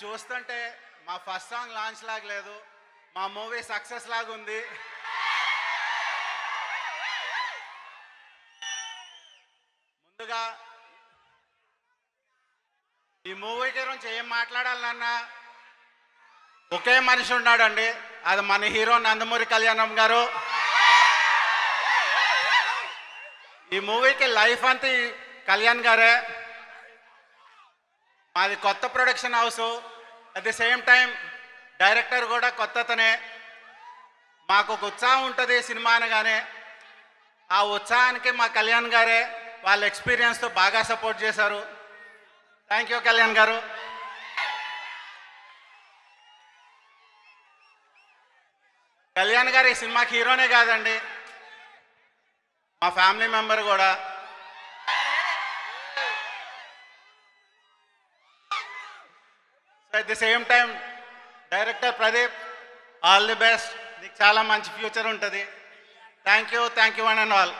చూస్తుంటే మా first song launch లాగా లేదు, మా మూవీ సక్సెస్ లాగా ఉంది. ముందుగా ఈ మూవీ గురించి ఏం మాట్లాడాలన్నా ఒకే మనిషి ఉన్నాడండి, అది మన హీరో నందమూరి కళ్యాణం గారు. ఈ మూవీకి లైఫ్ అంతా కళ్యాణ్ గారే. మాది కొత్త production house, at the same time director కూడా కొత్తతనే. మాకు ఒక ఉత్సాహం ఉంటుంది సినిమా అనగానే, ఆ ఉత్సాహానికి మా కళ్యాణ్ గారే వాళ్ళ ఎక్స్పీరియన్స్తో బాగా సపోర్ట్ చేశారు. థ్యాంక్ యూ కళ్యాణ్ గారు. కళ్యాణ్ గారు ఈ సినిమాకి హీరోనే కాదండి, మా ఫ్యామిలీ మెంబర్ కూడా. So at the same time director Pradeep, all the best, నీకు చాలా మంచి ఫ్యూచర్ ఉంటుంది. Thank you one and all.